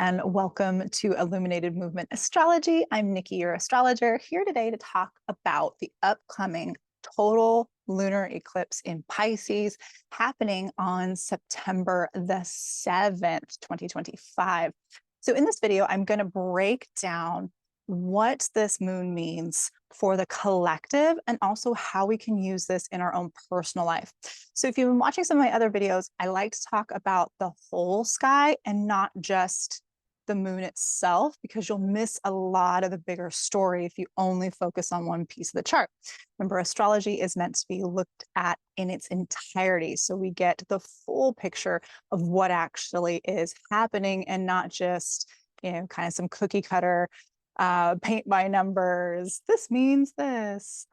and welcome to Illuminated Movement Astrology. I'm Nikki, your astrologer, here today to talk about the upcoming total lunar eclipse in Pisces happening on September the 7th, 2025. So in this video, I'm going to break down what this moon means for the collective and also how we can use this in our own personal life. So if you've been watching some of my other videos, I like to talk about the whole sky and not just the moon itself, because you'll miss a lot of the bigger story if you only focus on one piece of the chart. Remember, astrology is meant to be looked at in its entirety, so we get the full picture of what actually is happening and not just, kind of some cookie cutter paint by numbers, this means this,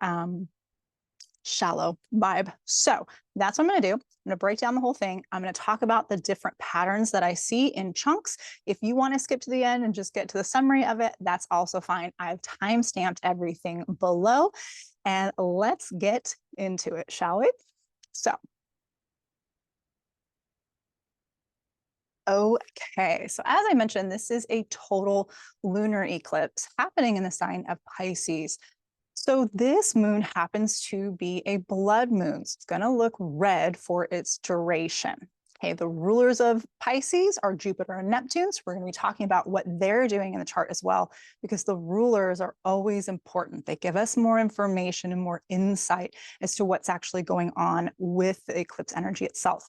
shallow vibe. So that's what I'm going to do. I'm going to break down the whole thing. I'm going to talk about the different patterns that I see in chunks. If you want to skip to the end and just get to the summary of it, that's also fine. I've time-stamped everything below, and let's get into it, shall we? So, okay, so as I mentioned, this is a total lunar eclipse happening in the sign of Pisces. So this moon happens to be a blood moon. So it's going to look red for its duration. Okay, the rulers of Pisces are Jupiter and Neptune. So we're going to be talking about what they're doing in the chart as well, because the rulers are always important. They give us more information and more insight as to what's actually going on with the eclipse energy itself.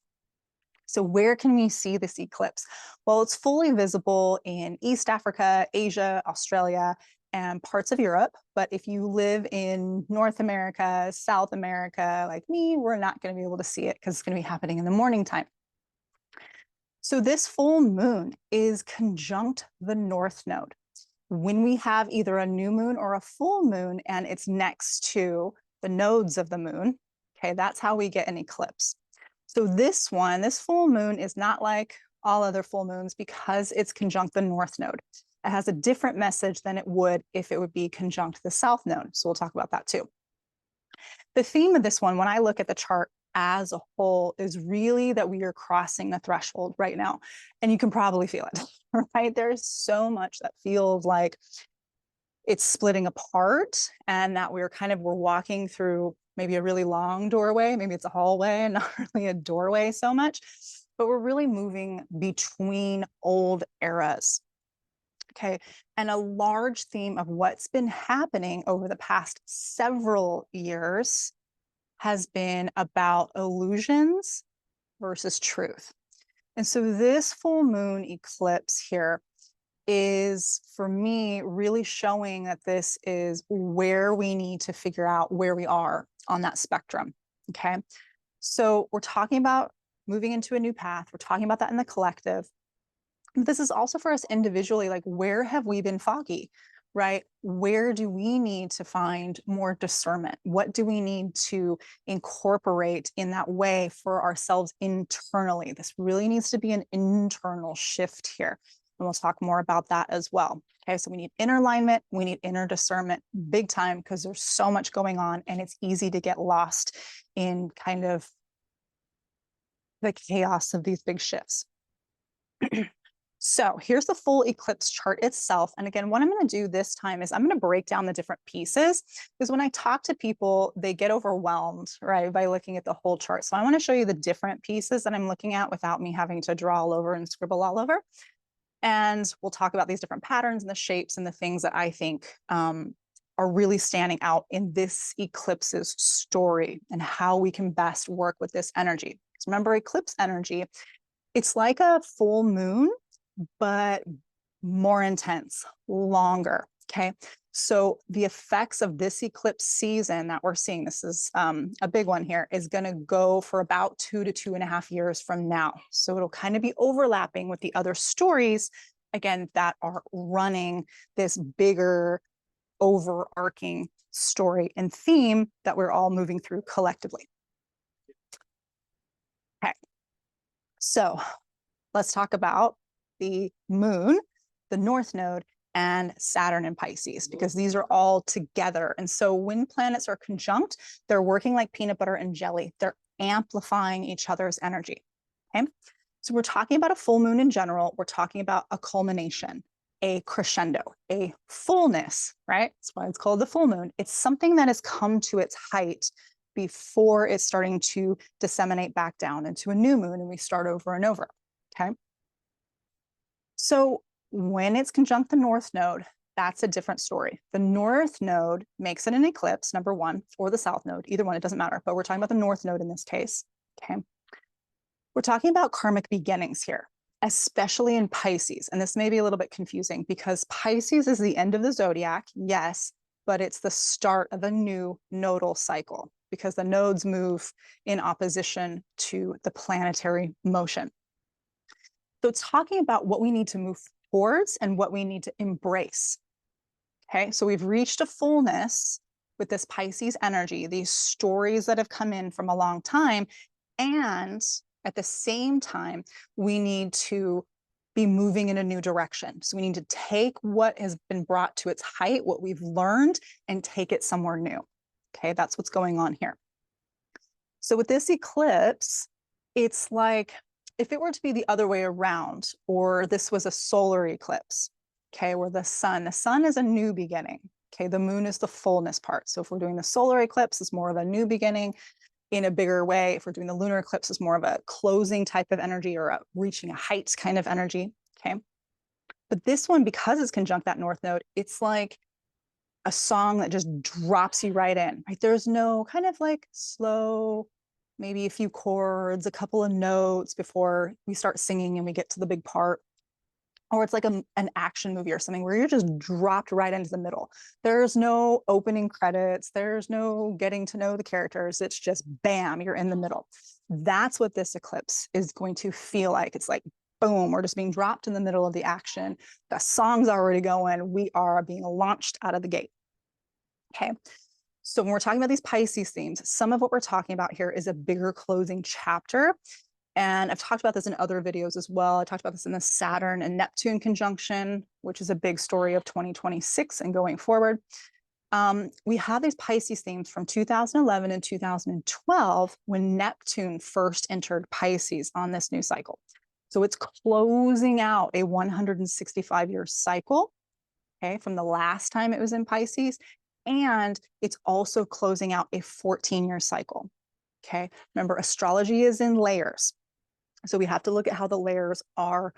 So where can we see this eclipse? Well, it's fully visible in East Africa, Asia, Australia, and parts of Europe. But if you live in North America, South America, like me, we're not going to be able to see it because it's going to be happening in the morning time. So this full moon is conjunct the North Node. When we have either a new moon or a full moon and it's next to the nodes of the moon, okay, that's how we get an eclipse. So this full moon is not like all other full moons because it's conjunct the North Node. It has a different message than it would if it would be conjunct the South Node. So we'll talk about that too. The theme of this one, when I look at the chart as a whole, is really that we are crossing the threshold right now. And you can probably feel it, right? There's so much that feels like it's splitting apart and that we're walking through maybe a really long doorway. Maybe it's a hallway and not really a doorway so much, but we're really moving between old eras. Okay, and a large theme of what's been happening over the past several years has been about illusions versus truth. And so this full moon eclipse here is, for me, really showing that this is where we need to figure out where we are on that spectrum. Okay, so we're talking about moving into a new path. We're talking about that in the collective. This is also for us individually, like, where have we been foggy, right? Where do we need to find more discernment? What do we need to incorporate in that way for ourselves internally? This really needs to be an internal shift here. And we'll talk more about that as well. Okay, so we need inner alignment, we need inner discernment big time, because there's so much going on and it's easy to get lost in kind of the chaos of these big shifts. So here's the full eclipse chart itself. And again, what I'm going to do this time is I'm going to break down the different pieces, because when I talk to people, they get overwhelmed, right, by looking at the whole chart. So I want to show you the different pieces that I'm looking at without me having to draw all over and scribble all over. And we'll talk about these different patterns and the shapes and the things that I think are really standing out in this eclipse's story and how we can best work with this energy. So remember, eclipse energy, it's like a full moon, but more intense, longer. Okay, so the effects of this eclipse season that we're seeing, this is a big one here, is going to go for about 2 to 2.5 years from now. So it'll kind of be overlapping with the other stories, again, that are running this bigger overarching story and theme that we're all moving through collectively. Okay, so let's talk about the moon, the North Node, and Saturn and Pisces, because these are all together. And so when planets are conjunct, they're working like peanut butter and jelly. They're amplifying each other's energy. Okay, So we're talking about a full moon in general. We're talking about a culmination, a crescendo, a fullness, right? That's why it's called the full moon. It's something that has come to its height before it's starting to disseminate back down into a new moon, and we start over and over, okay? So when it's conjunct the North Node, that's a different story. The North Node makes it an eclipse, number one, or the South Node, either one, it doesn't matter, but we're talking about the North Node in this case, okay? We're talking about karmic beginnings here, especially in Pisces. And this may be a little bit confusing because Pisces is the end of the zodiac, yes, but it's the start of a new nodal cycle because the nodes move in opposition to the planetary motion. So it's talking about what we need to move towards and what we need to embrace. Okay, so we've reached a fullness with this Pisces energy, these stories that have come in from a long time, and at the same time, we need to be moving in a new direction. So we need to take what has been brought to its height, what we've learned, and take it somewhere new. Okay, that's what's going on here. So with this eclipse, it's like if it were to be the other way around, or this was a solar eclipse, okay, where the sun is a new beginning. Okay, the moon is the fullness part. So if we're doing the solar eclipse, it's more of a new beginning in a bigger way. If we're doing the lunar eclipse, it's more of a closing type of energy or a reaching a height kind of energy, okay? But this one, because it's conjunct that North Node, it's like a song that just drops you right in, right? There's no kind of like slow, maybe a few chords, a couple of notes before we start singing and we get to the big part. Or it's like an action movie or something where you're just dropped right into the middle. There's no opening credits. There's no getting to know the characters. It's just bam, you're in the middle. That's what this eclipse is going to feel like. It's like, boom, we're just being dropped in the middle of the action. The song's already going. We are being launched out of the gate. Okay. So when we're talking about these Pisces themes, some of what we're talking about here is a bigger closing chapter. And I've talked about this in other videos as well. I talked about this in the Saturn and Neptune conjunction, which is a big story of 2026 and going forward. We have these Pisces themes from 2011 and 2012 when Neptune first entered Pisces on this new cycle. So it's closing out a 165-year cycle, okay, from the last time it was in Pisces. And it's also closing out a 14-year cycle, okay? Remember, astrology is in layers. So we have to look at how the layers are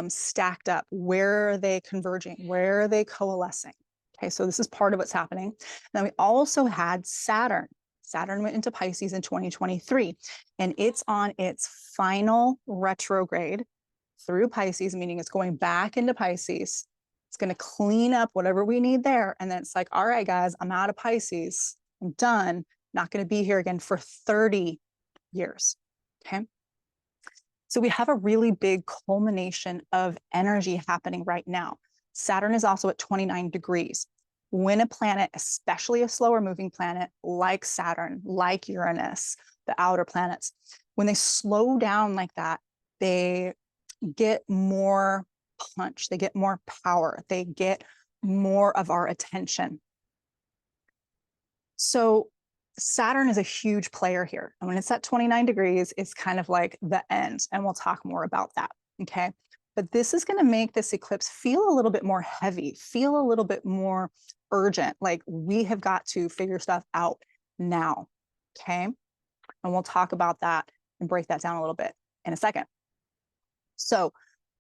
stacked up. Where are they converging? Where are they coalescing? Okay, so this is part of what's happening. Then we also had Saturn. Saturn went into Pisces in 2023, and it's on its final retrograde through Pisces, meaning it's going back into Pisces. It's going to clean up whatever we need there. And then it's like, all right, guys, I'm out of Pisces. I'm done. Not going to be here again for 30 years. Okay. So we have a really big culmination of energy happening right now. Saturn is also at 29 degrees. When a planet, especially a slower moving planet like Saturn, like Uranus, the outer planets, when they slow down like that, they get more punch, they get more power, they get more of our attention. So Saturn is a huge player here. And when it's at 29 degrees, it's kind of like the end. And we'll talk more about that. Okay. But this is going to make this eclipse feel a little bit more heavy, feel a little bit more urgent. Like we have got to figure stuff out now. Okay. And we'll talk about that and break that down a little bit in a second. So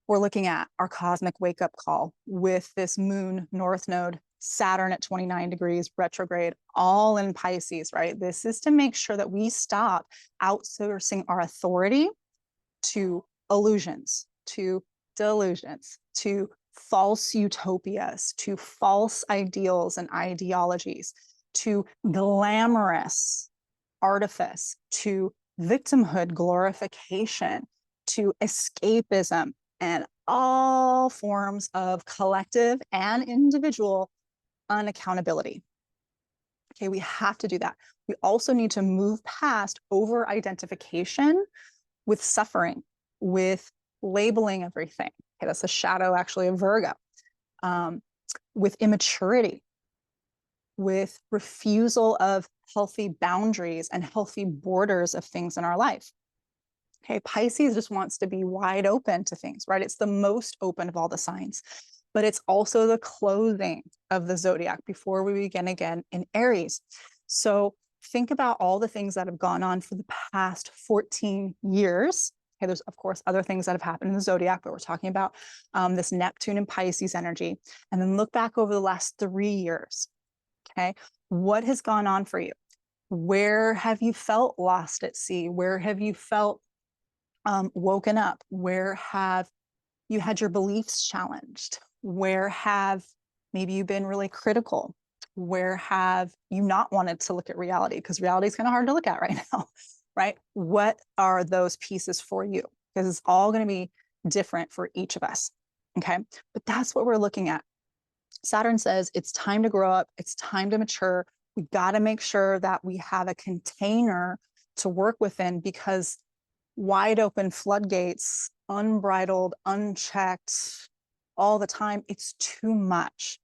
we're looking at our cosmic wake-up call with this moon North Node, Saturn at 29 degrees retrograde, all in Pisces, right? This is to make sure that we stop outsourcing our authority to illusions, to delusions, to false utopias, to false ideals and ideologies, to glamorous artifice, to victimhood glorification, to escapism, and all forms of collective and individual unaccountability. Okay, we have to do that. We also need to move past over-identification with suffering, with labeling everything. Okay, that's a shadow actually of Virgo. With immaturity, with refusal of healthy boundaries and healthy borders of things in our life. Okay, Pisces just wants to be wide open to things, right? It's the most open of all the signs, but it's also the closing of the zodiac before we begin again in Aries. So think about all the things that have gone on for the past 14 years. Okay, there's of course other things that have happened in the zodiac, but we're talking about this Neptune and Pisces energy. And then look back over the last 3 years. Okay, what has gone on for you? Where have you felt lost at sea? Where have you felt woken up? Where have you had your beliefs challenged? Where have maybe you been really critical? Where have you not wanted to look at reality? Because reality is kind of hard to look at right now, right? What are those pieces for you? Because it's all going to be different for each of us. Okay. But that's what we're looking at. Saturn says it's time to grow up, it's time to mature. We got to make sure that we have a container to work within, because wide open floodgates, unbridled, unchecked all the time, it's too much,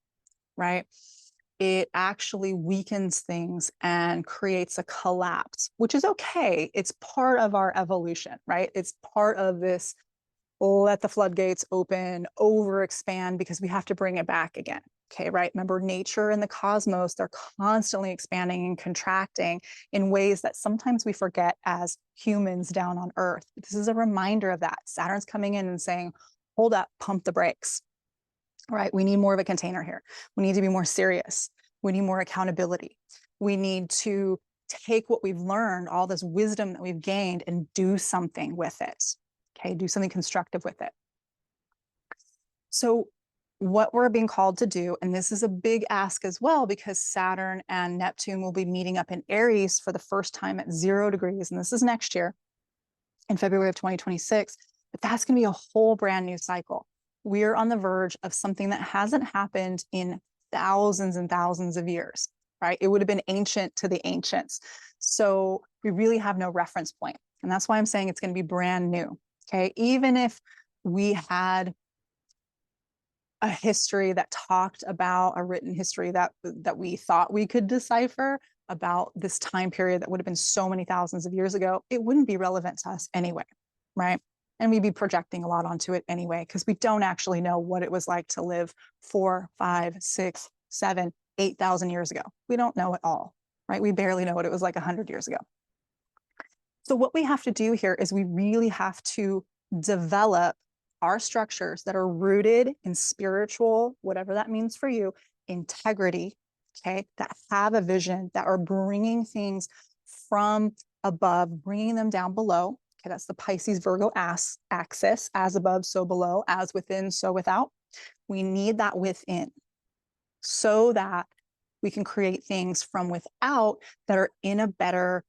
right? It actually weakens things and creates a collapse, which is okay. It's part of our evolution, right? It's part of this let the floodgates open, overexpand, because we have to bring it back again. Okay, right? Remember, nature and the cosmos, they're constantly expanding and contracting in ways that sometimes we forget as humans down on Earth. This is a reminder of that. Saturn's coming in and saying, hold up, pump the brakes, right? We need more of a container here. We need to be more serious. We need more accountability. We need to take what we've learned, all this wisdom that we've gained, and do something with it. Okay, do something constructive with it. So what we're being called to do, and this is a big ask as well, because Saturn and Neptune will be meeting up in Aries for the first time at 0 degrees, and this is next year in February of 2026, but that's going to be a whole brand new cycle. We're on the verge of something that hasn't happened in thousands and thousands of years, right? It would have been ancient to the ancients. So we really have no reference point. And that's why I'm saying it's going to be brand new. Okay, even if we had a history that talked about a written history that we thought we could decipher about this time period that would have been so many thousands of years ago, it wouldn't be relevant to us anyway, right? And we'd be projecting a lot onto it anyway, because we don't actually know what it was like to live 4, 5, 6, 7, 8,000 years ago. We don't know it all, right? We barely know what it was like 100 years ago. So what we have to do here is we really have to develop our structures that are rooted in spiritual, whatever that means for you, integrity, okay, that have a vision, that are bringing things from above, bringing them down below. Okay, that's the Pisces Virgo axis, as above, so below, as within, so without. We need that within so that we can create things from without that are in a better,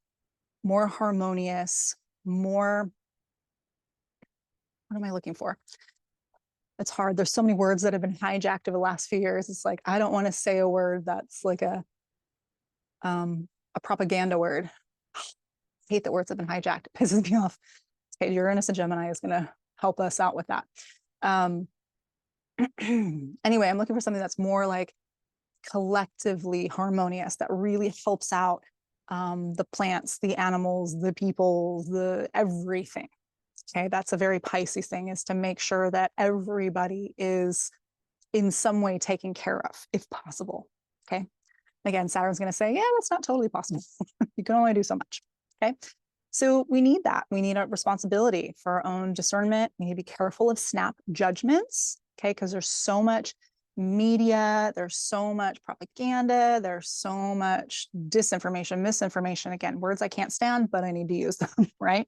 more harmonious, more, what am I looking for? It's hard. There's so many words that have been hijacked over the last few years. It's like, I don't want to say a word that's like a propaganda word. I hate that words have been hijacked. It pisses me off. Okay, Uranus and Gemini is going to help us out with that. Anyway, I'm looking for something that's more like collectively harmonious, that really helps out the plants, the animals, the people, the everything. Okay, that's a very Pisces thing, is to make sure that everybody is in some way taken care of, if possible. Okay. Again, Saturn's going to say, yeah, that's not totally possible. You can only do so much. Okay. So we need that. We need a responsibility for our own discernment. We need to be careful of snap judgments. Okay. Because there's so much media, there's so much propaganda, there's so much disinformation, misinformation. Again, words I can't stand, but I need to use them, right?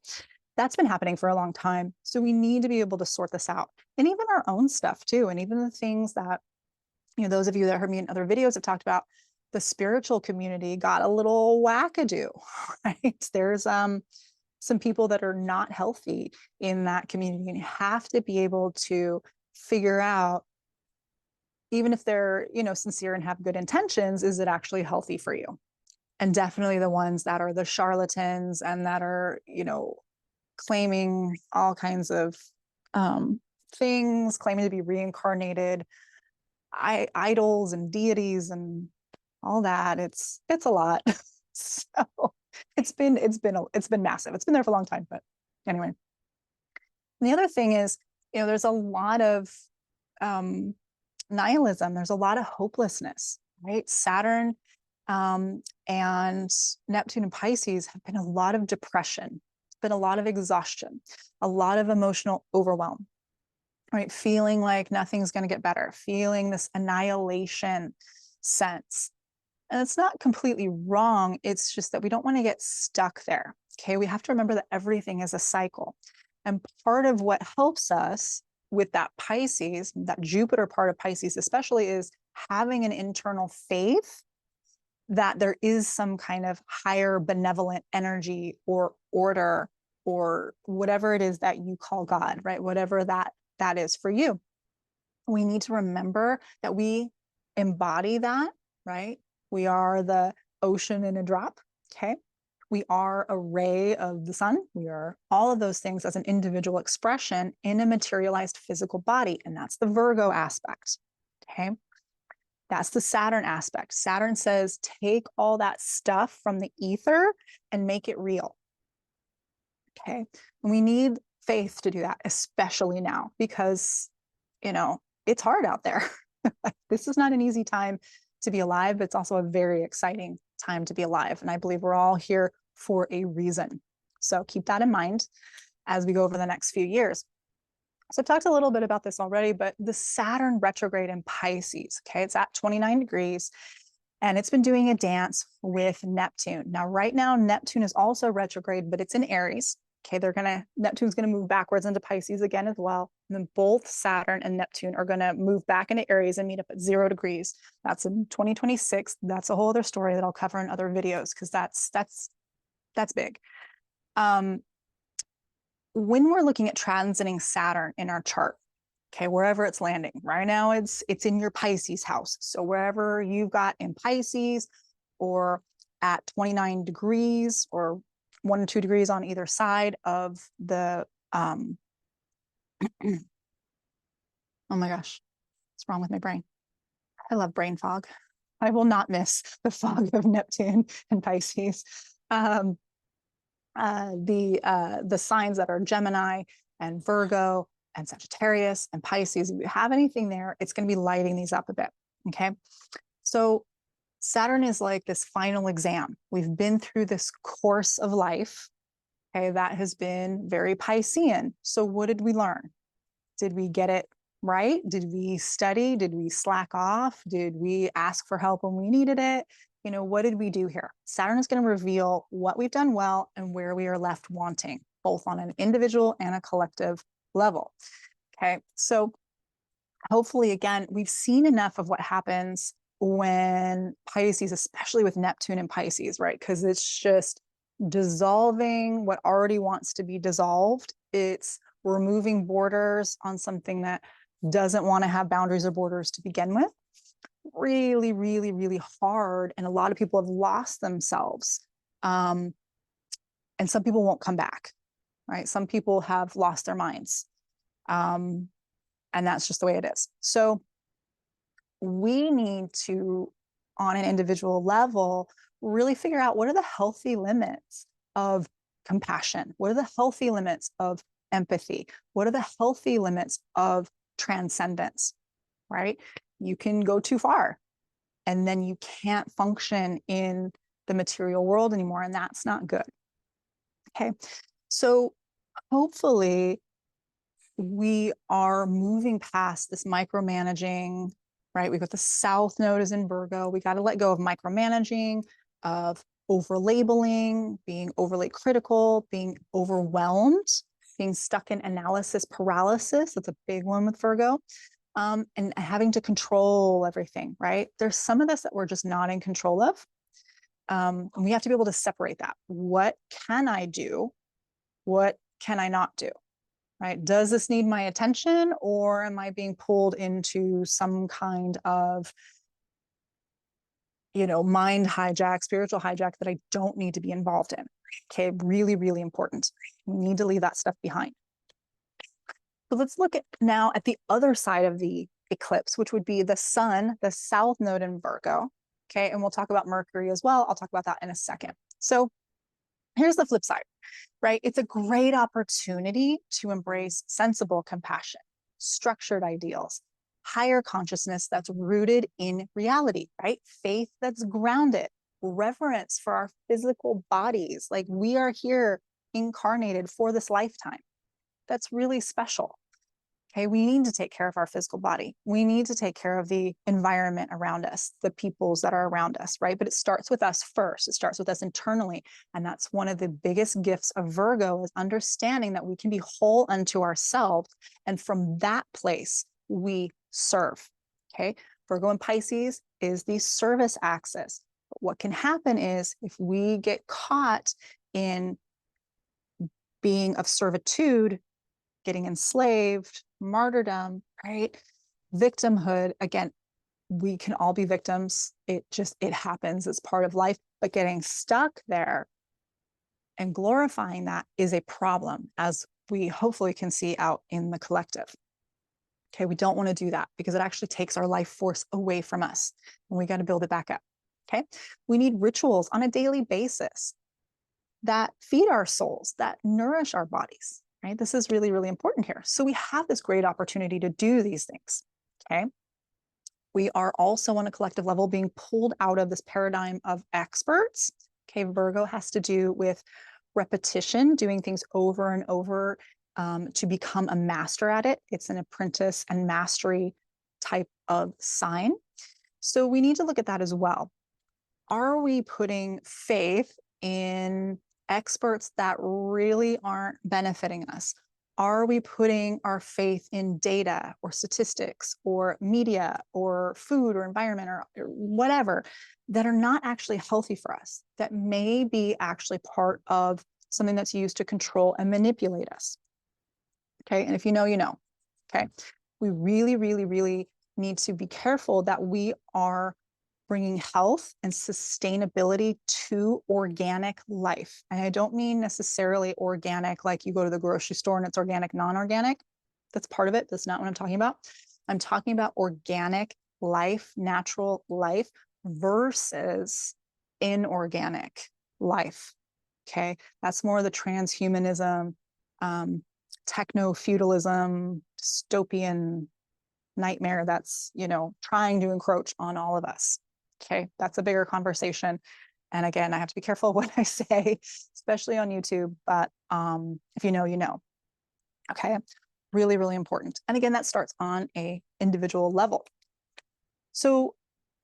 That's been happening for a long time. So we need to be able to sort this out. And even our own stuff too. And even the things that, you know, those of you that heard me in other videos have talked about, the spiritual community got a little wackadoo, right? There's some people that are not healthy in that community, and you have to be able to figure out, even if they're, you know, sincere and have good intentions, is it actually healthy for you? And definitely the ones that are the charlatans and that are, you know, claiming all kinds of things, claiming to be reincarnated idols and deities and all that. It's a lot. So it's been massive. It's been there for a long time, but anyway. And the other thing is, there's a lot of nihilism. There's a lot of hopelessness, right? Saturn and Neptune and Pisces have been a lot of depression, been a lot of exhaustion, a lot of emotional overwhelm, right? Feeling like nothing's going to get better, feeling this annihilation sense. And it's not completely wrong. It's just that we don't want to get stuck there. Okay. We have to remember that everything is a cycle. And part of what helps us with that Pisces, that Jupiter part of Pisces especially, is having an internal faith that there is some kind of higher benevolent energy or order or whatever it is that you call God, right? Whatever that is for you. We need to remember that we embody that, right? We are the ocean in a drop, okay? We are a ray of the sun. We are all of those things as an individual expression in a materialized physical body. And that's the Virgo aspect, okay? That's the Saturn aspect. Saturn says, take all that stuff from the ether and make it real, okay? And we need faith to do that, especially now, because, it's hard out there. This is not an easy time to be alive, but it's also a very exciting time to be alive. And I believe we're all here for a reason. So keep that in mind as we go over the next few years. So I've talked a little bit about this already, but the Saturn retrograde in Pisces, okay, it's at 29 degrees and it's been doing a dance with Neptune. Now, right now, Neptune is also retrograde, but it's in Aries. Okay, Neptune's going to move backwards into Pisces again as well. And then both Saturn and Neptune are going to move back into Aries and meet up at 0 degrees. That's in 2026. That's a whole other story that I'll cover in other videos because that's big. When we're looking at transiting Saturn in our chart, okay, wherever it's landing, right now it's in your Pisces house. So wherever you've got in Pisces or at 29 degrees or 1 or 2 degrees on either side of the, oh my gosh, what's wrong with my brain? I love brain fog. I will not miss the fog of Neptune and Pisces. The signs that are Gemini and Virgo and Sagittarius and Pisces, if you have anything there, it's going to be lighting these up a bit. Okay. So Saturn is like this final exam. We've been through this course of life, okay, that has been very Piscean. So what did we learn? Did we get it right? Did we study? Did we slack off? Did we ask for help when we needed it? What did we do here? Saturn is going to reveal what we've done well and where we are left wanting, both on an individual and a collective level. Okay, so hopefully, again, we've seen enough of what happens when Pisces, especially with Neptune and Pisces, right? Because it's just dissolving what already wants to be dissolved. It's removing borders on something that doesn't want to have boundaries or borders to begin with. Really, really, really hard. And a lot of people have lost themselves. And some people won't come back, right? Some people have lost their minds. And that's just the way it is. So we need to, on an individual level, really figure out what are the healthy limits of compassion? What are the healthy limits of empathy? What are the healthy limits of transcendence, right? You can go too far and then you can't function in the material world anymore. And that's not good. Okay. So hopefully we are moving past this micromanaging, right? We've got the South Node is in Virgo. We got to let go of micromanaging, of over-labeling, being overly critical, being overwhelmed, being stuck in analysis paralysis. That's a big one with Virgo. And having to control everything, right? There's some of this that we're just not in control of. And we have to be able to separate that. What can I do? What can I not do? Right? Does this need my attention, or am I being pulled into some kind of, mind hijack, spiritual hijack that I don't need to be involved in? Okay, really, really important. We need to leave that stuff behind. So let's look at now at the other side of the eclipse, which would be the sun, the South Node in Virgo. Okay, and we'll talk about Mercury as well. I'll talk about that in a second. So here's the flip side. right? It's a great opportunity to embrace sensible compassion, structured ideals, higher consciousness that's rooted in reality, right? Faith that's grounded, reverence for our physical bodies. Like we are here incarnated for this lifetime. That's really special. Okay, we need to take care of our physical body. We need to take care of the environment around us, the peoples that are around us, right? But it starts with us first. It starts with us internally. And that's one of the biggest gifts of Virgo is understanding that we can be whole unto ourselves. And from that place, we serve. Okay, Virgo and Pisces is the service axis. But what can happen is if we get caught in being of servitude, getting enslaved, martyrdom, right? Victimhood. Again, we can all be victims. It happens. It's part of life. But getting stuck there and glorifying that is a problem, as we hopefully can see out in the collective. Okay, we don't want to do that because it actually takes our life force away from us and we got to build it back up. Okay, we need rituals on a daily basis that feed our souls, that nourish our bodies. Right? This is really, really important here. So we have this great opportunity to do these things, okay? We are also on a collective level being pulled out of this paradigm of experts, okay? Virgo has to do with repetition, doing things over and over to become a master at it. It's an apprentice and mastery type of sign. So we need to look at that as well. Are we putting faith in experts that really aren't benefiting us? Are we putting our faith in data or statistics or media or food or environment or whatever that are not actually healthy for us, that may be actually part of something that's used to control and manipulate us? Okay, and if you know, you know. Okay, we really, really, really need to be careful that we are bringing health and sustainability to organic life. And I don't mean necessarily organic, like you go to the grocery store and it's organic, non-organic. That's part of it. That's not what I'm talking about. I'm talking about organic life, natural life versus inorganic life. Okay. That's more of the transhumanism, techno-feudalism, dystopian nightmare that's, trying to encroach on all of us. Okay, that's a bigger conversation. And again, I have to be careful what I say, especially on YouTube, but if you know, you know. Okay, really, really important. And again, that starts on a individual level. So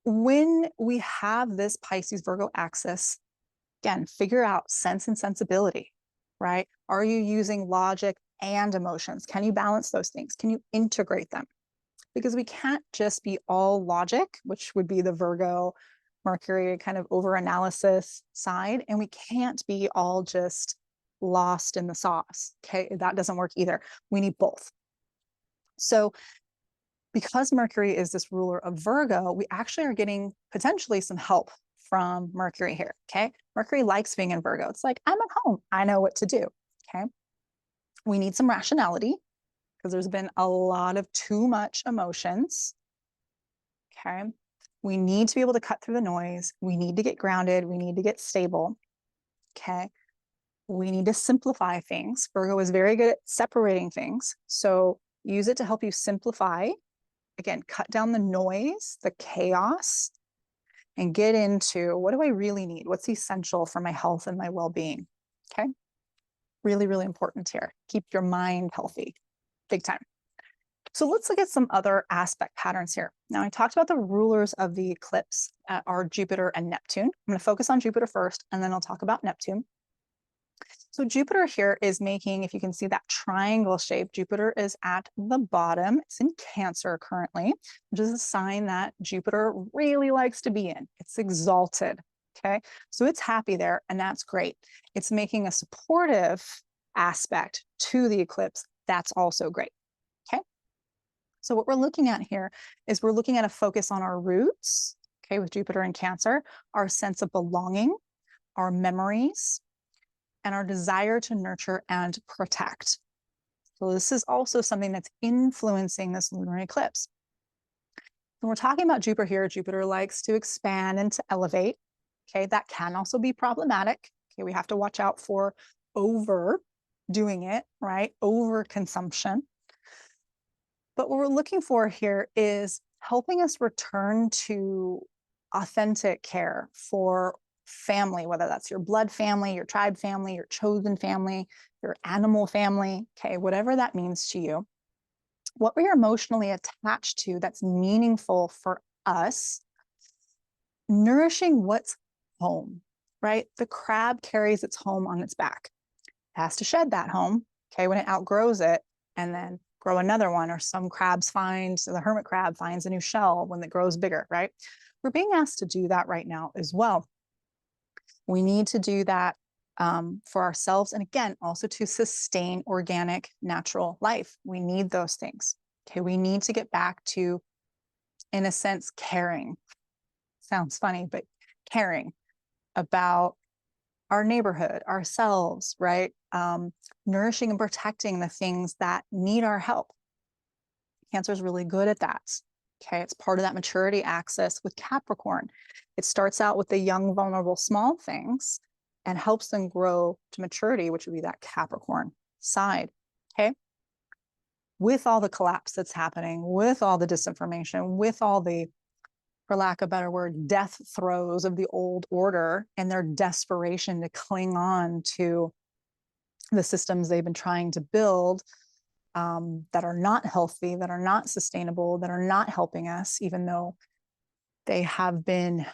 when we have this Pisces Virgo axis, again, figure out sense and sensibility, right? Are you using logic and emotions? Can you balance those things? Can you integrate them? Because we can't just be all logic, which would be the Virgo Mercury kind of over-analysis side, and we can't be all just lost in the sauce. Okay, that doesn't work either. We need both. So because Mercury is this ruler of Virgo, we actually are getting potentially some help from Mercury here. Okay, Mercury likes being in Virgo. It's like, I'm at home, I know what to do. Okay, we need some rationality because there's been a lot of too much emotions. Okay, we need to be able to cut through the noise. We need to get grounded. We need to get stable. Okay, we need to simplify things. Virgo is very good at separating things. So use it to help you simplify. Again, cut down the noise, the chaos, and get into what do I really need? What's essential for my health and my well-being? Okay, really, really important here. Keep your mind healthy, big time. So let's look at some other aspect patterns here. Now, I talked about the rulers of the eclipse are Jupiter and Neptune. I'm going to focus on Jupiter first, and then I'll talk about Neptune. So Jupiter here is making, if you can see that triangle shape, Jupiter is at the bottom. It's in Cancer currently, which is a sign that Jupiter really likes to be in. It's exalted, okay? So it's happy there, and that's great. It's making a supportive aspect to the eclipse. That's also great, okay? So what we're looking at here is we're looking at a focus on our roots, okay, with Jupiter and Cancer, our sense of belonging, our memories, and our desire to nurture and protect. So this is also something that's influencing this lunar eclipse. When we're talking about Jupiter here, Jupiter likes to expand and to elevate. Okay, that can also be problematic. Okay, we have to watch out for overdoing it, right? Overconsumption. But what we're looking for here is helping us return to authentic care for family, whether that's your blood family, your tribe family, your chosen family, your animal family, okay, whatever that means to you. What we're emotionally attached to that's meaningful for us, nourishing what's home, right? The crab carries its home on its back. It has to shed that home, okay, when it outgrows it, and then grow another one. Or some crabs find, so the hermit crab finds a new shell when it grows bigger, right? We're being asked to do that right now as well. We need to do that for ourselves. And again, also to sustain organic, natural life. We need those things. Okay, we need to get back to, in a sense, caring. Sounds funny, but caring about our neighborhood, ourselves, right? Nourishing and protecting the things that need our help. Cancer is really good at that. Okay, it's part of that maturity axis with Capricorn. It starts out with the young, vulnerable, small things and helps them grow to maturity, which would be that Capricorn side. Okay. With all the collapse that's happening, with all the disinformation, with all the, for lack of a better word, death throes of the old order and their desperation to cling on to the systems they've been trying to build that are not healthy, that are not sustainable, that are not helping us, even though they have been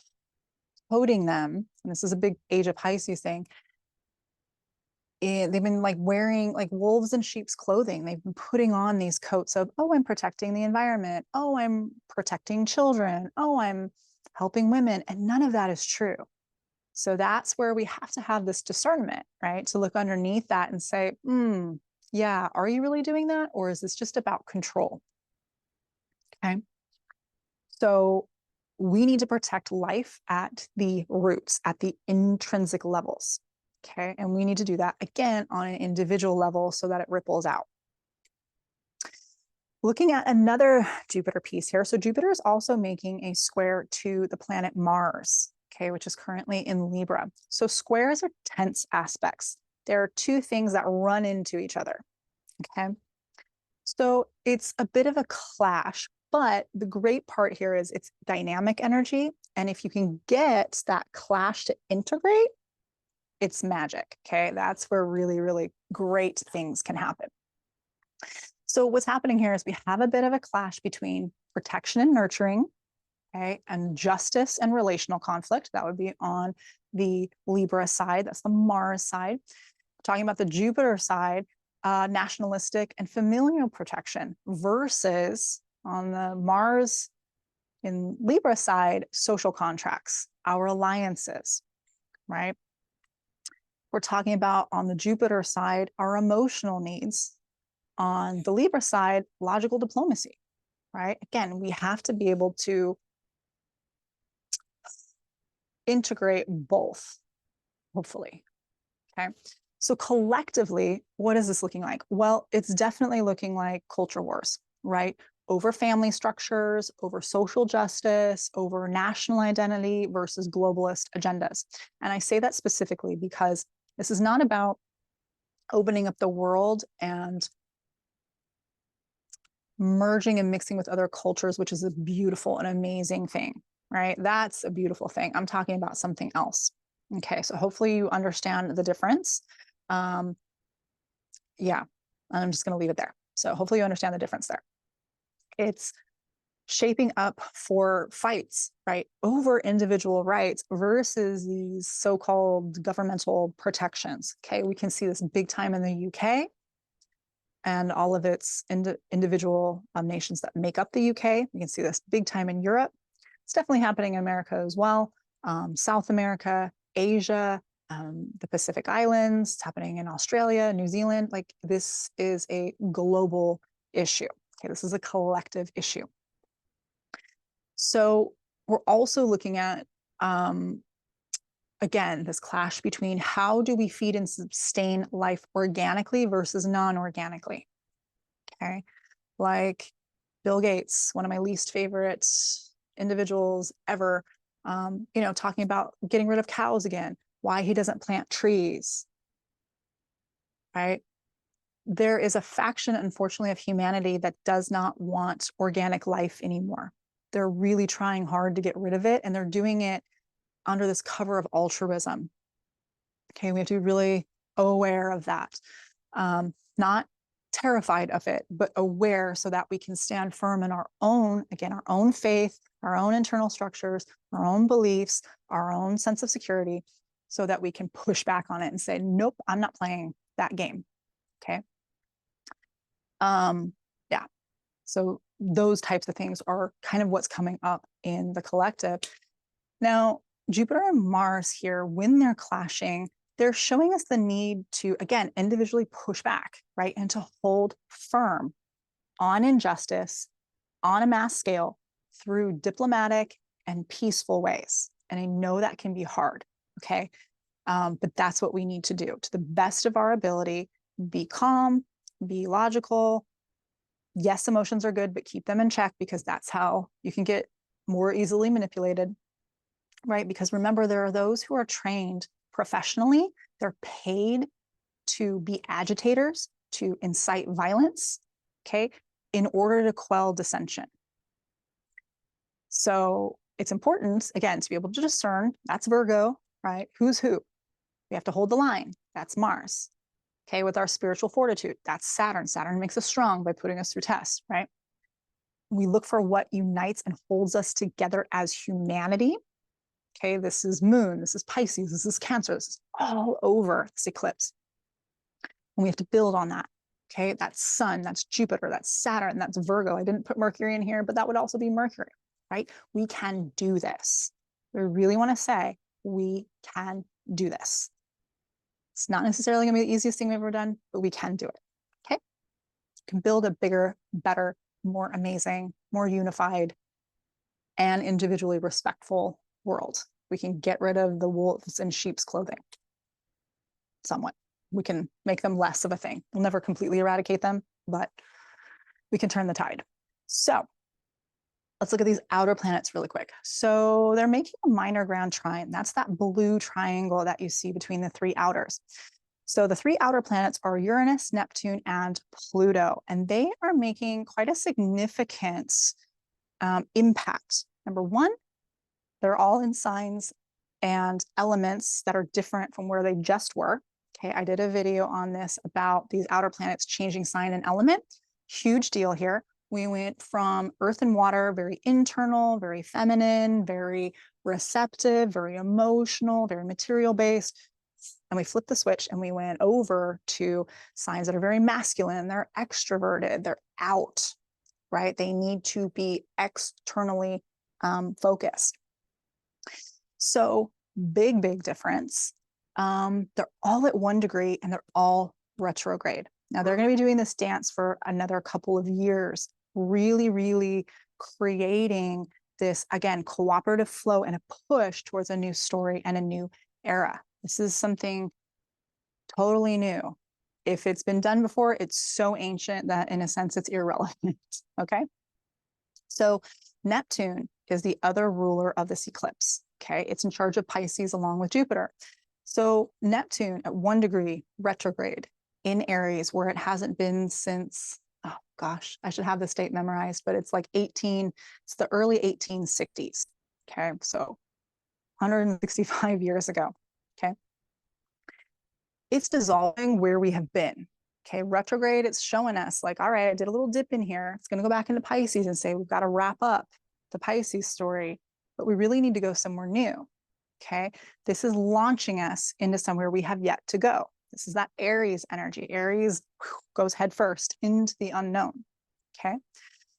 coding them. And this is a big age of Pisces thing. They've been like wearing like wolves in sheep's clothing. They've been putting on these coats of, oh, I'm protecting the environment. Oh, I'm protecting children. Oh, I'm helping women. And none of that is true. So that's where we have to have this discernment, right? To look underneath that and say, yeah, are you really doing that? Or is this just about control? Okay. So we need to protect life at the roots, at the intrinsic levels. Okay. And we need to do that again on an individual level so that it ripples out. Looking at another Jupiter piece here. So Jupiter is also making a square to the planet Mars, okay, which is currently in Libra. So squares are tense aspects. There are two things that run into each other, okay? So it's a bit of a clash, but the great part here is it's dynamic energy. And if you can get that clash to integrate, it's magic, okay? That's where really, really great things can happen. So what's happening here is we have a bit of a clash between protection and nurturing, okay, and justice and relational conflict. That would be on the Libra side. That's the Mars side. Talking about the Jupiter side, nationalistic and familial protection versus on the Mars in Libra side, social contracts, our alliances, right? We're talking about on the Jupiter side, our emotional needs. On the Libra side, logical diplomacy, right? Again, we have to be able to integrate both, hopefully, okay? So collectively, what is this looking like? Well, it's definitely looking like culture wars, right? Over family structures, over social justice, over national identity versus globalist agendas. And I say that specifically because this is not about opening up the world and merging and mixing with other cultures, which is a beautiful and amazing thing, right? That's a beautiful thing. I'm talking about something else. Okay, so hopefully you understand the difference. Yeah, I'm just going to leave it there. So hopefully you understand the difference there. It's shaping up for fights, right, over individual rights versus these so-called governmental protections. Okay, we can see this big time in the UK and all of its individual nations that make up the UK. We can see this big time in Europe. It's definitely happening in America as well. South America, Asia, the Pacific Islands. It's happening in Australia, New Zealand. Like this is a global issue. Okay, this is a collective issue. So we're also looking at, again, this clash between how do we feed and sustain life organically versus non-organically, okay? Like Bill Gates, one of my least favorite individuals ever, talking about getting rid of cows again, why he doesn't plant trees. right? There is a faction, unfortunately, of humanity that does not want organic life anymore. They're really trying hard to get rid of it, and they're doing it under this cover of altruism. Okay, we have to be really aware of that. Not terrified of it, but aware so that we can stand firm in our own, again, our own faith, our own internal structures, our own beliefs, our own sense of security, so that we can push back on it and say, nope, I'm not playing that game. Okay. Yeah. So those types of things are kind of what's coming up in the collective. Now, Jupiter and Mars here, when they're clashing, they're showing us the need to, again, individually push back, right? And to hold firm on injustice on a mass scale through diplomatic and peaceful ways. And I know that can be hard, okay? But that's what we need to do to the best of our ability. Be calm, be logical. Yes, emotions are good, but keep them in check, because that's how you can get more easily manipulated, right? Because remember, there are those who are trained professionally. They're paid to be agitators, to incite violence, okay, in order to quell dissension. So it's important, again, to be able to discern. That's Virgo, right? Who's who? We have to hold the line. That's Mars. Okay, with our spiritual fortitude, that's Saturn. Saturn makes us strong by putting us through tests, right? We look for what unites and holds us together as humanity. Okay, this is Moon, this is Pisces, this is Cancer, this is all over this eclipse. And we have to build on that. Okay, that's Sun, that's Jupiter, that's Saturn, that's Virgo. I didn't put Mercury in here, but that would also be Mercury, right? We can do this. We really want to say we can do this. It's not necessarily going to be the easiest thing we've ever done, but we can do it. Okay, we can build a bigger, better, more amazing, more unified, and individually respectful world. We can get rid of the wolves in sheep's clothing somewhat. We can make them less of a thing. We'll never completely eradicate them, but we can turn the tide. So let's look at these outer planets really quick. So they're making a minor ground trine. That's that blue triangle that you see between the three outers. So the three outer planets are Uranus, Neptune, and Pluto, and they are making quite a significant impact. Number one, they're all in signs and elements that are different from where they just were. Okay, I did a video on this about these outer planets changing sign and element. Huge deal here. We went from earth and water, very internal, very feminine, very receptive, very emotional, very material based. And we flipped the switch and we went over to signs that are very masculine. They're extroverted, they're out, right? They need to be externally focused. So big, big difference. They're all at 1 degree and they're all retrograde. Now they're going to be doing this dance for another couple of years, really, really creating this, again, cooperative flow and a push towards a new story and a new era. This is something totally new. If it's been done before, it's so ancient that in a sense it's irrelevant, okay? So Neptune is the other ruler of this eclipse, okay? It's in charge of Pisces along with Jupiter. So Neptune at 1 degree retrograde in Aries, where it hasn't been since, oh gosh, I should have this date memorized, but it's like it's the early 1860s, okay? So 165 years ago, okay? It's dissolving where we have been, okay? Retrograde, it's showing us like, all right, I did a little dip in here. It's gonna go back into Pisces and say, we've got to wrap up the Pisces story, but we really need to go somewhere new, okay? This is launching us into somewhere we have yet to go. This is that Aries energy. Aries goes headfirst into the unknown, okay?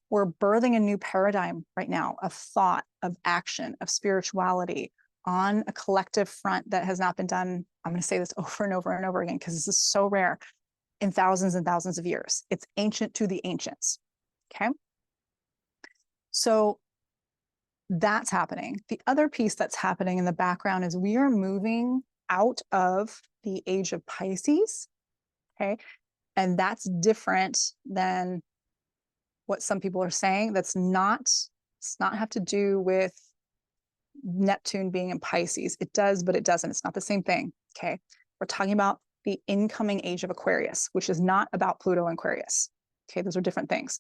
We're birthing a new paradigm right now of thought, of action, of spirituality on a collective front that has not been done. I'm going to say this over and over and over again because this is so rare in thousands and thousands of years. It's ancient to the ancients, okay? So that's happening. The other piece that's happening in the background is we are moving out of the age of Pisces, okay? And that's different than what some people are saying. It's not have to do with Neptune being in Pisces. It does, but it doesn't. It's not the same thing, okay? We're talking about the incoming age of Aquarius, which is not about Pluto and Aquarius. Okay, those are different things.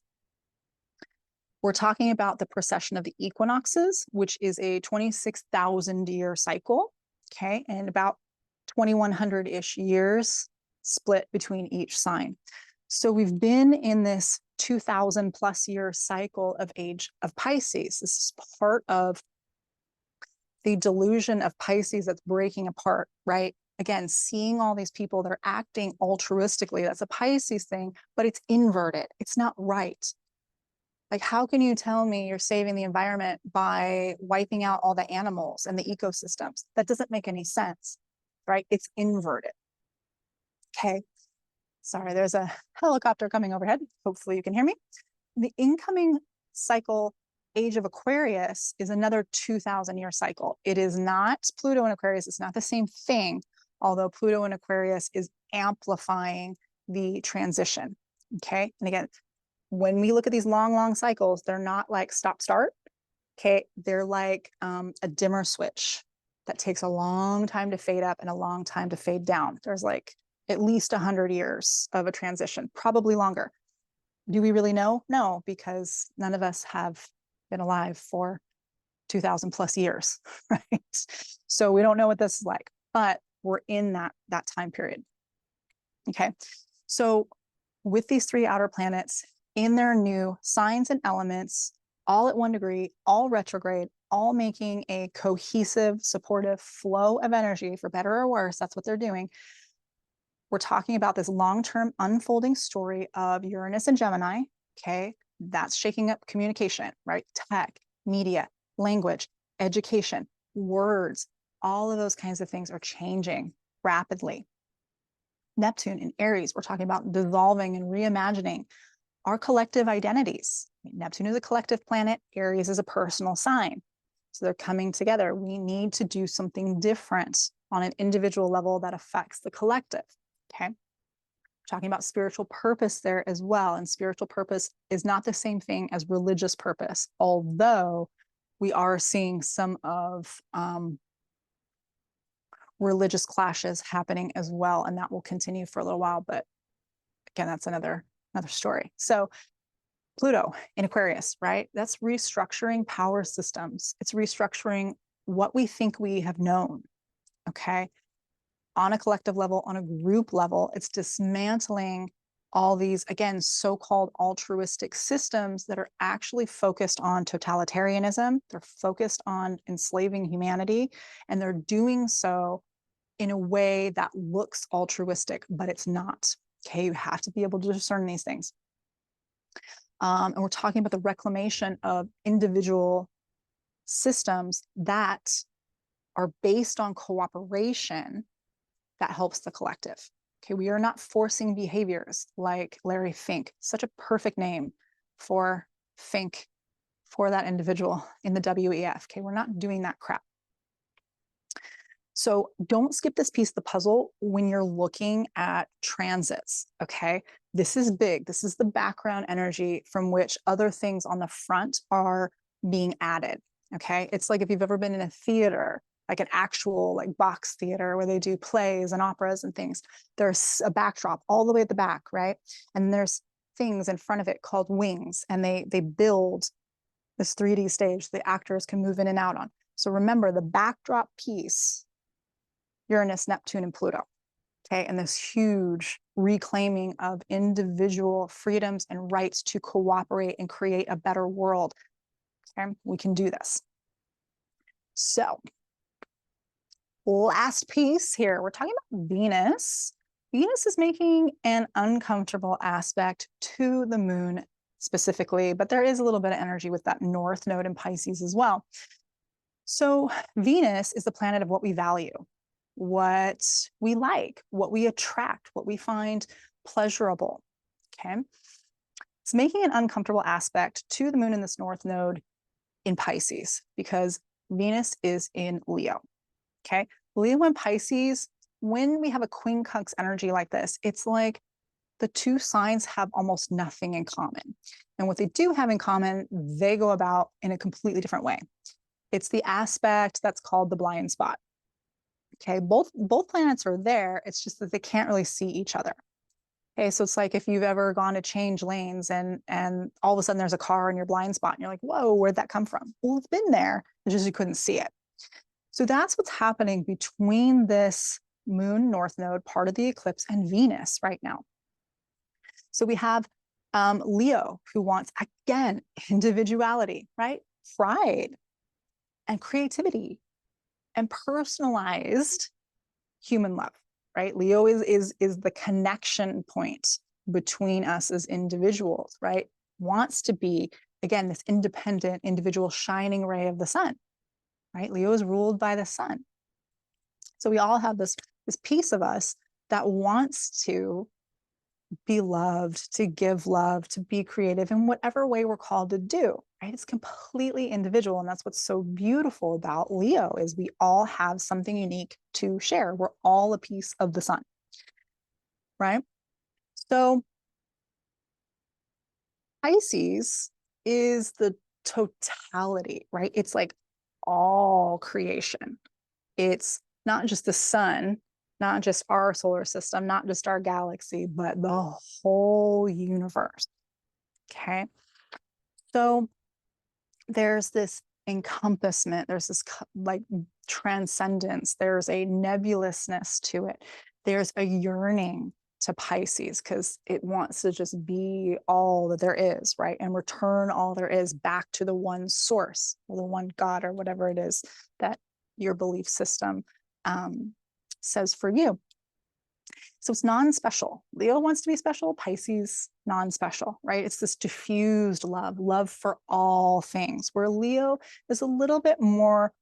We're talking about the precession of the equinoxes, which is a 26,000 year cycle, okay, and about 2,100-ish years split between each sign. So we've been in this 2,000 plus year cycle of age of Pisces. This is part of the delusion of Pisces that's breaking apart, right? Again, seeing all these people that are acting altruistically, that's a Pisces thing, but it's inverted. It's not right. Like, how can you tell me you're saving the environment by wiping out all the animals and the ecosystems? That doesn't make any sense, right? It's inverted. Okay. Sorry, there's a helicopter coming overhead. Hopefully you can hear me. The incoming cycle age of Aquarius is another 2,000 year cycle. It is not Pluto and Aquarius. It's not the same thing, although Pluto and Aquarius is amplifying the transition. Okay. And again, when we look at these long cycles, they're not like stop start. Okay. They're like a dimmer switch that takes a long time to fade up and a long time to fade down. There's like at least 100 years of a transition, probably longer. Do we really know? No, because none of us have been alive for 2,000 plus years, right? So we don't know what this is like, but we're in that time period. Okay. So with these three outer planets in their new signs and elements, all at 1 degree, all retrograde, all making a cohesive, supportive flow of energy, for better or worse, that's what they're doing. We're talking about this long-term unfolding story of Uranus and Gemini, okay? That's shaking up communication, right? Tech, media, language, education, words, all of those kinds of things are changing rapidly. Neptune in Aries, we're talking about dissolving and reimagining our collective identities. Neptune is a collective planet, Aries is a personal sign. So they're coming together. We need to do something different on an individual level that affects the collective. Okay. We're talking about spiritual purpose there as well. And spiritual purpose is not the same thing as religious purpose, although we are seeing some of religious clashes happening as well. And that will continue for a little while. But again, that's another story. So Pluto in Aquarius, right? That's restructuring power systems. It's restructuring what we think we have known. Okay. On a collective level, on a group level, it's dismantling all these, again, so-called altruistic systems that are actually focused on totalitarianism. They're focused on enslaving humanity, and they're doing so in a way that looks altruistic, but it's not. Okay, you have to be able to discern these things. And we're talking about the reclamation of individual systems that are based on cooperation that helps the collective. Okay, we are not forcing behaviors like Larry Fink, such a perfect name for Fink, for that individual in the WEF. Okay, we're not doing that crap. So don't skip this piece of the puzzle when you're looking at transits, okay? This is big. This is the background energy from which other things on the front are being added, okay? It's like if you've ever been in a theater, like an actual like box theater where they do plays and operas and things. There's a backdrop all the way at the back, right? And there's things in front of it called wings, and they build this 3D stage the actors can move in and out on. So remember the backdrop piece, Uranus, Neptune, and Pluto, okay? And this huge reclaiming of individual freedoms and rights to cooperate and create a better world, okay? We can do this. So last piece here, we're talking about Venus. Venus is making an uncomfortable aspect to the moon specifically, but there is a little bit of energy with that North Node in Pisces as well. So Venus is the planet of what we value, what we like, what we attract, what we find pleasurable, okay? It's making an uncomfortable aspect to the moon in this North Node in Pisces because Venus is in Leo. Okay, Leo and Pisces, when we have a quincunx energy like this, it's like the two signs have almost nothing in common. And what they do have in common, they go about in a completely different way. It's the aspect that's called the blind spot. Okay, both planets are there. It's just that they can't really see each other. Okay, so it's like if you've ever gone to change lanes and all of a sudden there's a car in your blind spot and you're like, whoa, where'd that come from? Well, it's been there. It's just you couldn't see it. So that's what's happening between this Moon North Node, part of the eclipse, and Venus right now. So we have Leo, who wants, again, individuality, right? Pride and creativity and personalized human love, right? Leo is the connection point between us as individuals, right? Wants to be, again, this independent individual shining ray of the sun, right? Leo is ruled by the sun. So we all have this piece of us that wants to be loved, to give love, to be creative in whatever way we're called to do, right? It's completely individual. And that's what's so beautiful about Leo is we all have something unique to share. We're all a piece of the sun, right? So Pisces is the totality, right? It's like all creation. It's not just the sun, not just our solar system, not just our galaxy, but the whole universe. Okay. So there's this encompassment, there's this like transcendence, there's a nebulousness to it, there's a yearning to Pisces because it wants to just be all that there is, right? And return all there is back to the one source or the one God or whatever it is that your belief system says for you. So it's non-special. Leo wants to be special, Pisces non-special, right? It's this diffused love for all things, where Leo is a little bit more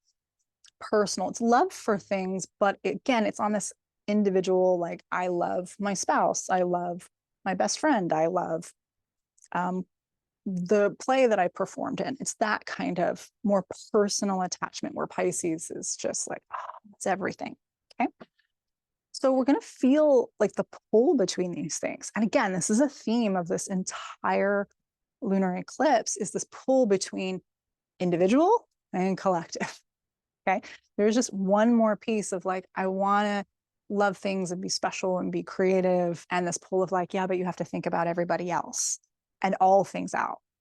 personal. It's love for things, but again, it's on this individual, like I love my spouse, I love my best friend, I love the play that I performed in. It's that kind of more personal attachment where Pisces is just like, oh, it's everything, okay? So we're going to feel like the pull between these things. And again, this is a theme of this entire lunar eclipse is this pull between individual and collective. Okay. There's just one more piece of like, I want to love things and be special and be creative. And this pull of like, yeah, but you have to think about everybody else and all things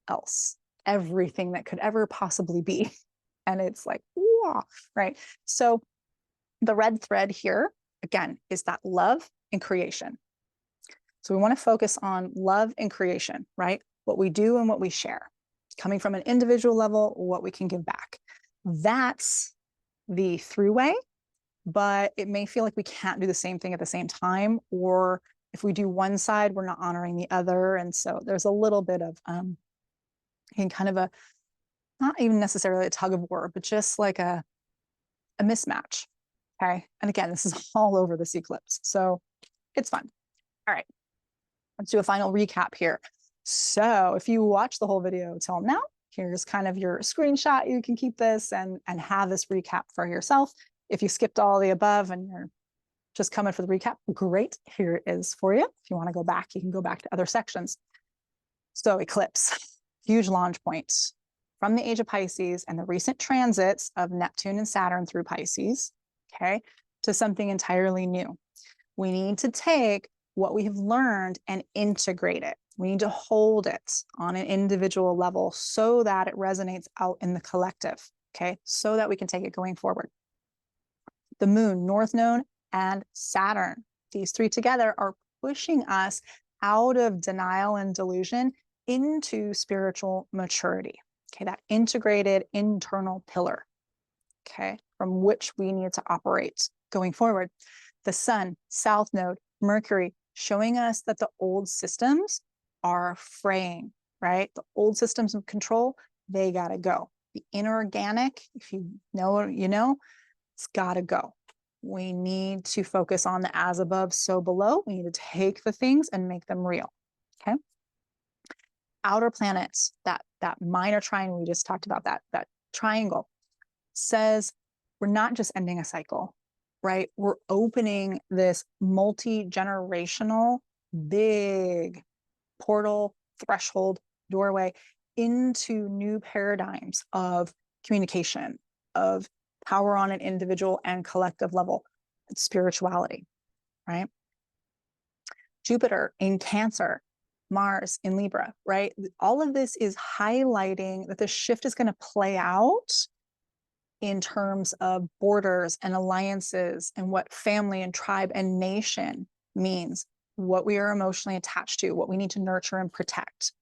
else, everything that could ever possibly be. And it's like, wow, right? So the red thread here, again, is that love and creation. So we want to focus on love and creation, right? What we do and what we share, coming from an individual level, what we can give back. That's the throughway, but it may feel like we can't do the same thing at the same time, or if we do one side, we're not honoring the other. And so there's a little bit of kind of a, not even necessarily a tug of war, but just like a mismatch. Okay. And again, this is all over this eclipse. So it's fun. All right. Let's do a final recap here. So if you watch the whole video till now, here's kind of your screenshot. You can keep this and have this recap for yourself. If you skipped all the above and you're just coming for the recap, great. Here it is for you. If you want to go back, you can go back to other sections. So eclipse, huge launch point from the age of Pisces and the recent transits of Neptune and Saturn through Pisces, okay, to something entirely new. We need to take what we have learned and integrate it. We need to hold it on an individual level so that it resonates out in the collective, okay, so that we can take it going forward. The Moon, North Node, and Saturn, these three together are pushing us out of denial and delusion into spiritual maturity, okay, that integrated internal pillar, okay, from which we need to operate going forward. The Sun, South Node, Mercury, showing us that the old systems are fraying, right? The old systems of control, they got to go. The inorganic, if you know, you know, it's got to go. We need to focus on the as above, so below. We need to take the things and make them real, okay? Outer planets, that minor trine we just talked about, that triangle, says we're not just ending a cycle, right? We're opening this multi-generational, big portal, threshold, doorway into new paradigms of communication, of power on an individual and collective level. It's spirituality, right? Jupiter in Cancer, Mars in Libra, right? All of this is highlighting that the shift is going to play out in terms of borders and alliances and what family and tribe and nation means, what we are emotionally attached to, what we need to nurture and protect.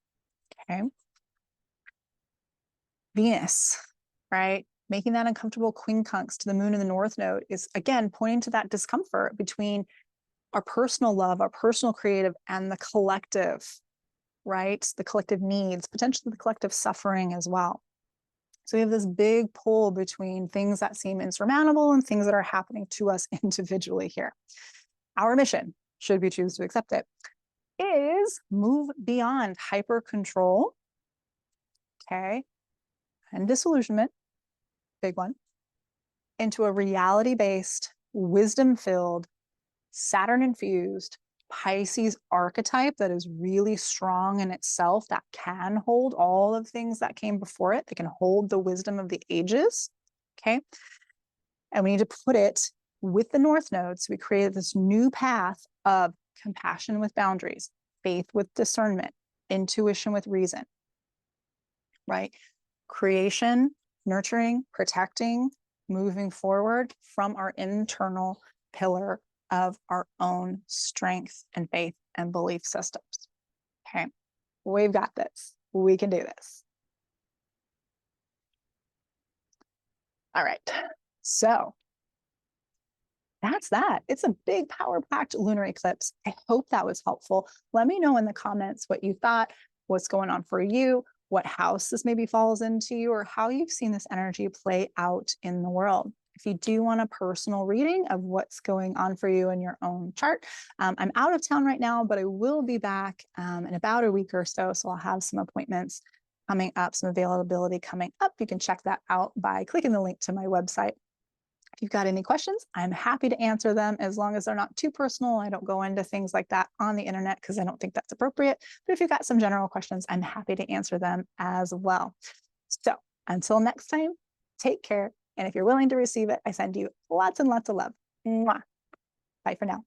Okay. Venus, right? Making that uncomfortable quincunx to the moon in the North Node is, again, pointing to that discomfort between our personal love, our personal creative, and the collective, right? The collective needs, potentially the collective suffering as well. So we have this big pull between things that seem insurmountable and things that are happening to us individually here. Our mission, should we choose to accept it, is move beyond hyper control, okay, and disillusionment, big one, into a reality-based, wisdom-filled, Saturn-infused Pisces archetype that is really strong in itself, that can hold all of things that came before it, that can hold the wisdom of the ages, okay? And we need to put it with the North Node. So we created this new path of compassion with boundaries, faith with discernment, intuition with reason, right? Creation, nurturing, protecting, moving forward from our internal pillar of our own strength and faith and belief systems. Okay, we've got this. We can do this. All right, so that's that. It's a big power-packed lunar eclipse. I hope that was helpful. Let me know in the comments what you thought, what's going on for you, what house this maybe falls into you, or how you've seen this energy play out in the world. If you do want a personal reading of what's going on for you in your own chart, I'm out of town right now, but I will be back in about a week or so. So I'll have some appointments coming up, some availability coming up. You can check that out by clicking the link to my website. If you've got any questions, I'm happy to answer them as long as they're not too personal. I don't go into things like that on the internet because I don't think that's appropriate. But if you've got some general questions, I'm happy to answer them as well. So until next time, take care. And if you're willing to receive it, I send you lots and lots of love. Mwah. Bye for now.